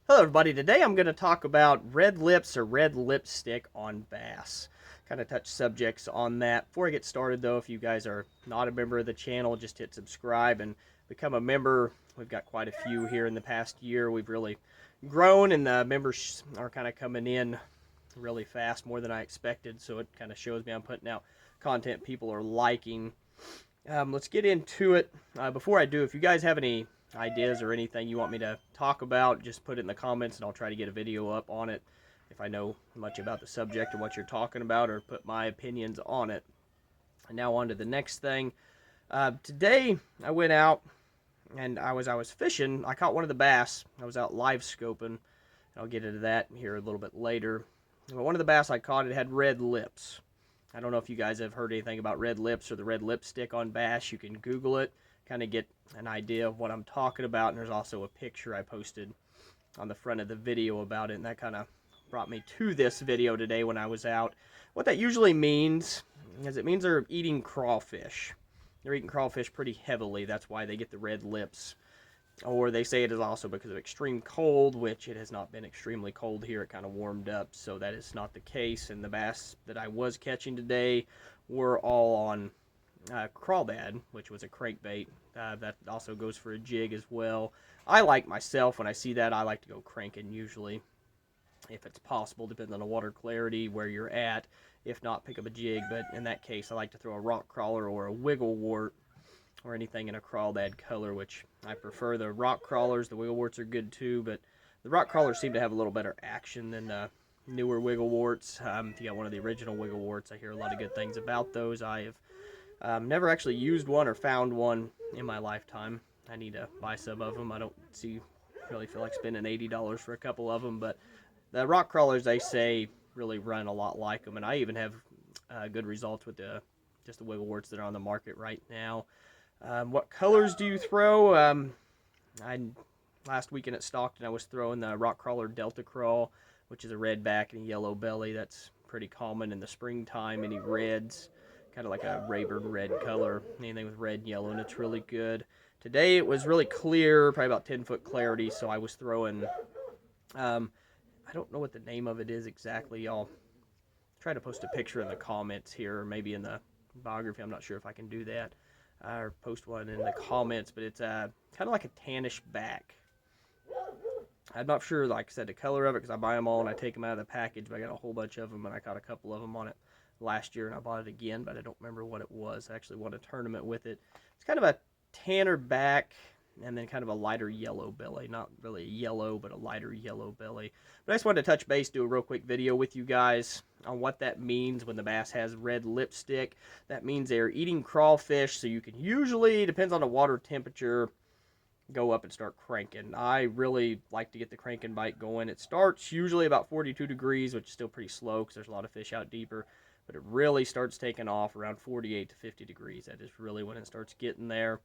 Hello everybody, today I'm going to talk about red lips or red lipstick on bass. Kind of touch subjects on that. Before I get started though, if you guys are not a member of the channel, just hit subscribe and become a member. We've got quite a few here in the past year. We've really grown and the members are kind of coming in really fast, more than I expected, so it kind of shows me I'm putting out content people are liking. Let's get into it. Before I do, if you guys have any ideas or anything you want me to talk about, just put it in the comments and I'll try to get a video up on it if I know much about the subject or what you're talking about, or put my opinions on it. And now on to the next thing. Today I went out and I was fishing. I caught one of the bass. I was out live scoping. I'll get into that here a little bit later. But one of the bass I caught, it had red lips. I don't know if you guys have heard anything about red lips or the red lipstick on bass. You can Google it, kind of get an idea of what I'm talking about. And there's also a picture I posted on the front of the video about it, and that kind of brought me to this video today when I was out. What that usually means is it means they're eating crawfish. They're eating crawfish pretty heavily. That's why they get the red lips. Or they say it is also because of extreme cold, which it has not been extremely cold here. It kind of warmed up, so that is not the case. And the bass that I was catching today were all on crawdad, which was a crankbait. That also goes for a jig as well. I like myself, when I see that, I like to go cranking usually, if it's possible, depending on the water clarity, where you're at. If not, pick up a jig, but in that case, I like to throw a rock crawler or a wiggle wart, or anything in a crawdad color, which I prefer. The rock crawlers, the wiggle warts are good too, but the rock crawlers seem to have a little better action than the newer wiggle warts. If you got one of the original wiggle warts, I hear a lot of good things about those. I have never actually used one or found one in my lifetime. I need to buy some of them. I don't really feel like spending $80 for a couple of them, but the rock crawlers, they say, really run a lot like them, and I even have good results with just the wiggle warts that are on the market right now. What colors do you throw? Last weekend at Stockton, I was throwing the rock crawler Delta Craw, which is a red back and a yellow belly. That's pretty common in the springtime. Any reds, kind of like a Rayburn red color. Anything with red and yellow, and it's really good. Today it was really clear, probably about 10-foot clarity, so I was throwing, I don't know what the name of it is exactly. I'll try to post a picture in the comments here, or maybe in the biography. I'm not sure if I can do that. Or post one in the comments, but it's kind of like a tannish back. I'm not sure, like I said, the color of it, because I buy them all and I take them out of the package, but I got a whole bunch of them, and I caught a couple of them on it last year, and I bought it again, but I don't remember what it was. I actually won a tournament with it. It's kind of a tanner back, and then kind of a lighter yellow belly. Not really a yellow, but a lighter yellow belly. But I just wanted to touch base, do a real quick video with you guys on what that means when the bass has red lipstick. That means they're eating crawfish, so you can usually, depends on the water temperature, go up and start cranking. I really like to get the cranking bite going. It starts usually about 42 degrees, which is still pretty slow because there's a lot of fish out deeper. But it really starts taking off around 48 to 50 degrees. That is really when it starts getting there.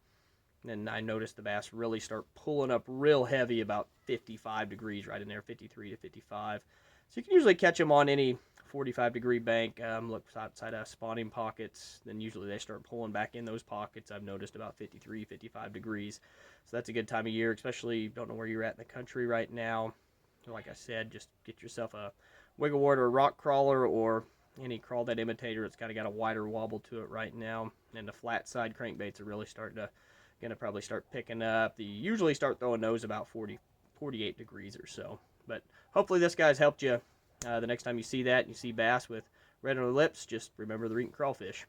And I noticed the bass really start pulling up real heavy about 55 degrees, right in there, 53 to 55. So you can usually catch them on any 45-degree bank. Look outside of spawning pockets, then usually they start pulling back in those pockets. I've noticed about 53, 55 degrees. So that's a good time of year, especially don't know where you're at in the country right now. Like I said, just get yourself a wiggle wart or a rock crawler, or any crawdad imitator. It's kind of got a wider wobble to it right now. And the flat side crankbaits are really starting to gonna probably start picking up. They usually start throwing those about 48 degrees or so. But hopefully this guy's helped you. The next time you see that and you see bass with red on their lips, just remember they're eating crawfish.